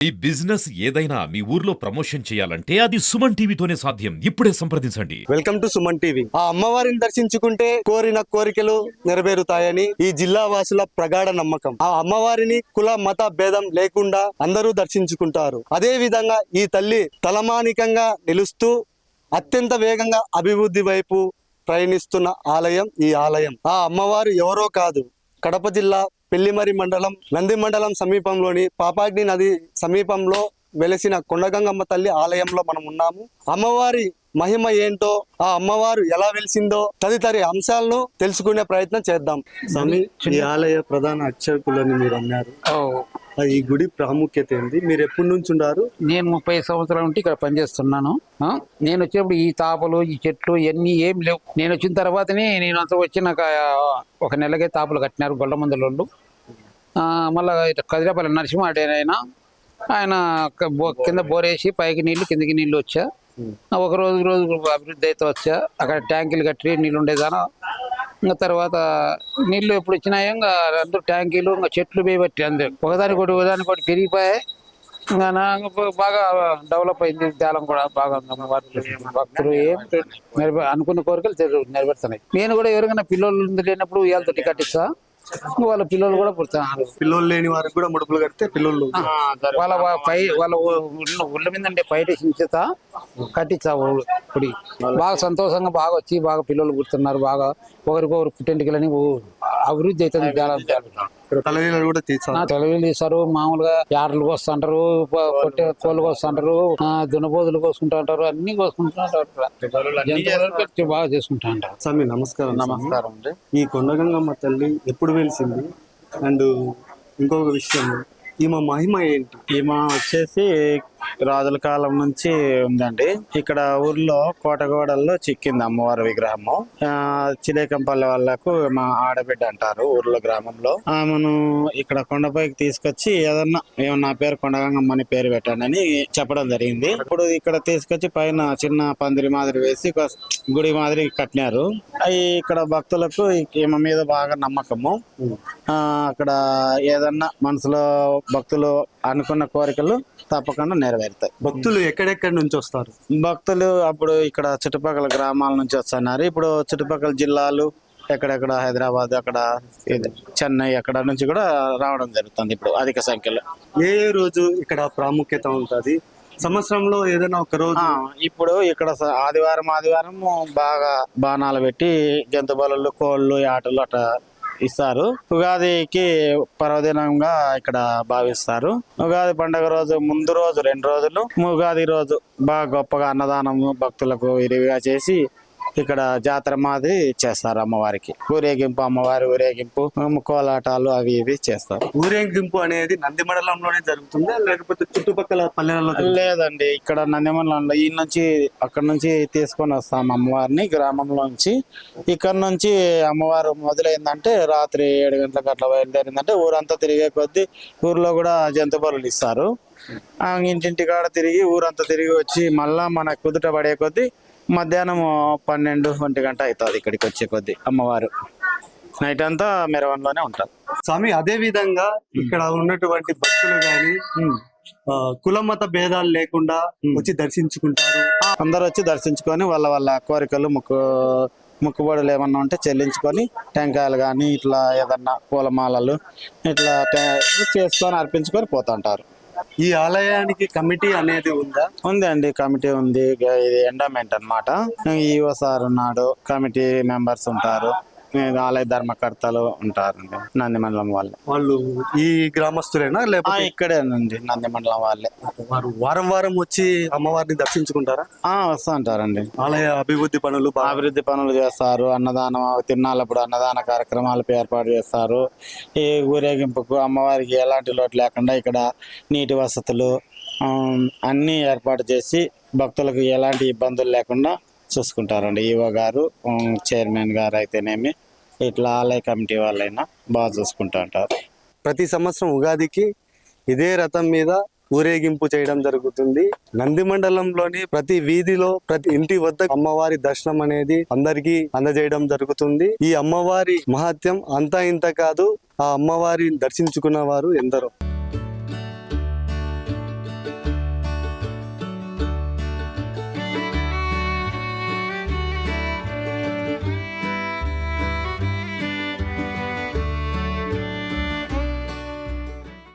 ఈ బిజినెస్ ఏదైనా మీ ఊర్లో ప్రమోషన్ చేయాలంటే అది సుమన్ టీవీతోనే సాధ్యం. ఇప్పుడే సంప్రదించండి. Welcome to Suman TV. ఆ అమ్మవారిని దర్శించుకుంటే కోరిన కోరికలు నెరవేరుతాయని ఈ జిల్లా వాసుల ప్రగాఢ నమ్మకం. ఆ అమ్మవారిని కుల మత భేదం లేకుండా అందరూ దర్శించుకుంటారు. అదే విధంగా ఈ తల్లి తలమానికంగా నిలుస్తూ అత్యంత వేగంగా అభివృద్ధి వైపు ప్రయాణిస్తున్న ఆలయం ఈ ఆలయం. ఆ అమ్మవారు ఎవరో కాదు, కడప జిల్లా పెళ్లిమరి మండలం నంది మండలం సమీపంలోని పాపాగ్ని నది సమీపంలో వెలసిన కొండగంగమ్మ తల్లి ఆలయంలో మనం ఉన్నాము. అమ్మవారి మహిమ ఏంటో, ఆ అమ్మవారు ఎలా వెలిసిందో తదితర అంశాలను తెలుసుకునే ప్రయత్నం చేద్దాం. స్వామి, ఈ ఆలయ ప్రధాన అర్చకులని మీరు అన్నారు. ఈ గుడి ప్రాముఖ్యత ఏంది? మీరు ఎప్పటి నుంచి ఉన్నారు? నేను 30 సంవత్సరాల నుండి ఇక్కడ పనిచేస్తున్నాను. నేను వచ్చినప్పుడు ఈ తాపలు ఈ చెట్లు ఇవన్నీ ఏం లేవు. నేను వచ్చిన తర్వాతనే నేను అంత వచ్చినాక ఒక నెలకే తాపలు కట్టినారు గొల్లమందులోళ్ళు. మళ్ళీ కదిరేపల్లి నరసింహాడేనైనా ఆయన కింద బోరేసి పైకి నీళ్లు కిందకి నీళ్లు వచ్చా. ఒక రోజు అభివృద్ధి అయితే వచ్చా. అక్కడ ట్యాంకీలు కట్టి నీళ్ళు ఉండేదానా. ఇంకా తర్వాత నీళ్లు ఎప్పుడు వచ్చినాయో ఇంకా అందరూ ట్యాంకీలు ఇంకా చెట్లు బేబట్టి అందరు ఒకదానికొకటి పెరిగిపోయాయి. ఇంకా బాగా డెవలప్ అయింది. దేలం కూడా బాగా భక్తులు అనుకున్న కోరికలు నెరవేరుతున్నాయి. నేను కూడా ఎవరికైనా పిల్లలు లేనప్పుడు వీళ్ళతో కట్టిస్తా. వాళ్ళ పిల్లలు కూడా పుడుతున్నారు. పిల్లలు లేని వారికి కూడా ముడుపులు కడితే పిల్లలు వాళ్ళ ఊళ్ళ మీద పైటేసిన చేత కట్టించా. ఇప్పుడు బాగా సంతోషంగా బాగా వచ్చి బాగా పిల్లలు పుడుతున్నారు. బాగా ఒకరికొకరు పుట్టింటికలని అభివృద్ధి అవుతుంది. తలవీలు కూడా తలవీలు తీస్తారు. మామూలుగా యాటలు కోస్తుంటారు, కోళ్ళు కోస్తుంటారు, దునబోదులు కోసుకుంటా ఉంటారు, అన్ని కోసుకుంటా బాగా చేసుకుంటా ఉంటారు. స్వామి నమస్కారం. నమస్కారం అండి. ఈ కొండగంగమ్మ తల్లి ఎప్పుడు వెలిసింది? అండ్ ఇంకొక విషయం, ఈమె మహిమ ఏంటి? ఈమె వచ్చేసి రాజుల కాలం నుంచి ఉందండి. ఇక్కడ ఊర్లో కోటగోడల్లో చిక్కింది అమ్మవారి విగ్రహము. చిలేకంపల్లి వాళ్ళకు మా ఆడబిడ్డ అంటారు ఊర్లో గ్రామంలో. ఆమెను ఇక్కడ కొండపైకి తీసుకొచ్చి నా పేరు కొండగంగమ్మ అని పేరు పెట్టండి అని చెప్పడం జరిగింది. ఇప్పుడు ఇక్కడ తీసుకొచ్చి పైన చిన్న పందిరి మాదిరి వేసి గుడి మాదిరి కట్టినారు. అవి ఇక్కడ భక్తులకు ఈమె మీద బాగా నమ్మకము. అక్కడ ఏదన్నా మనసులో భక్తులు అనుకున్న కోరికలు తప్పకుండా నెరవేరుతాయి. భక్తులు ఎక్కడెక్కడి నుంచి వస్తారు? భక్తులు అప్పుడు ఇక్కడ చుట్టుపక్కల గ్రామాల నుంచి వస్తున్నారు. ఇప్పుడు చుట్టుపక్కల జిల్లాలు ఎక్కడెక్కడ హైదరాబాద్, అక్కడ చెన్నై, అక్కడ నుంచి కూడా రావడం జరుగుతుంది ఇప్పుడు అధిక సంఖ్యలో. ఏ రోజు ఇక్కడ ప్రాముఖ్యత ఉంటుంది? సంవత్సరంలో ఏదైనా ఒక రోజు? ఇప్పుడు ఇక్కడ ఆదివారం బాగా బాణాలు పెట్టి జంతు బలులు, కోళ్ళు, ఆటలు అట్లా ఇస్తారు. ఉగాదికి పర్వదినంగా ఇక్కడ భావిస్తారు. ఉగాది పండుగ రోజు ముందు రోజు 2 రోజులు, ఉగాది రోజు బాగా గొప్పగా అన్నదానము భక్తులకు విరివిగా చేసి ఇక్కడ జాతర మాదిరి చేస్తారు. అమ్మవారికి ఊరేగింపు, అమ్మవారి ఊరేగింపు, కోలాటాలు అవి ఇవి చేస్తారు. ఊరేగింపు అనేది నంది మండలంలోనే జరుగుతుందా లేకపోతే చుట్టుపక్కల పల్లెలలో? లేదండి, ఇక్కడ నంది మండలంలో ఈ నుంచి అక్కడ నుంచి తీసుకొని వస్తాం అమ్మవారిని గ్రామంలో నుంచి. ఇక్కడ నుంచి అమ్మవారు మొదలైందంటే రాత్రి 7 గంటలకు అట్లా బయలుదేరిందంటే ఊరంతా తిరిగే కొద్దీ ఊర్లో కూడా జంతు బలులు ఇస్తారు. ఇంటింటి కాడ తిరిగి ఊరంతా తిరిగి వచ్చి మళ్ళా మన కుదుట పడే కొద్దీ మధ్యాహ్నం 12-1 గంట అవుతుంది ఇక్కడికి వచ్చే కొద్ది. అమ్మవారు నైట్ అంతా మెరవన్లోనే ఉంటారు. స్వామి, అదే విధంగా ఇక్కడ ఉన్నటువంటి భక్తులు గాని కుల మత భేదాలు లేకుండా వచ్చి దర్శించుకుంటారు. అందరు వచ్చి దర్శించుకొని వాళ్ళ కోరికలు ముక్కుబడులు ఏమన్నా ఉంటే చెల్లించుకొని టెంకాయలు కానీ ఇట్లా ఏదన్నా పూలమాలలు ఇట్లా చేసుకొని అర్పించుకొని పోతుంటారు. ఈ ఆలయానికి కమిటీ అనేది ఉందా? ఉంది అండి, కమిటీ ఉంది. ఇది ఎండోమెంట్ అన్నమాట. ఈఓ సార్ ఉన్నాడు, కమిటీ మెంబర్స్ ఉంటారు, ఆలయ ధర్మకర్తలు ఉంటారండి. నంది మండలం వాళ్ళు ఈ గ్రామస్తులేనా లేకపోతే ఇక్కడేనండి? నంది మండలం వాళ్ళే. వారు వారం వచ్చి అమ్మవారిని దర్శించుకుంటారా? వస్తూ ఉంటారండి. ఆలయ అభివృద్ధి పనులు చేస్తారు. అన్నదానం తిన్నాళ్ళప్పుడు అన్నదాన కార్యక్రమాలు ఏర్పాటు చేస్తారు. ఈ ఊరేగింపుకు అమ్మవారికి ఎలాంటి లోటు లేకుండా ఇక్కడ నీటి వసతులు అన్నీ ఏర్పాటు చేసి భక్తులకు ఎలాంటి ఇబ్బందులు లేకుండా చూసుకుంటారండి. ఈవో గారు, చైర్మన్ గారు అయితేనేమి ఇట్లా ఆలయ కమిటీ వాళ్ళైనా బాగా చూసుకుంటూ ఉంటారు. ప్రతి సంవత్సరం ఉగాదికి ఇదే రథం మీద ఊరేగింపు చేయడం జరుగుతుంది. నంది మండలంలోని ప్రతి వీధిలో ప్రతి ఇంటి వద్ద అమ్మవారి దర్శనం అనేది అందరికీ అందజేయడం జరుగుతుంది. ఈ అమ్మవారి మహత్యం అంతా ఇంత కాదు, ఆ అమ్మవారిని దర్శించుకున్న వారు ఎందరో.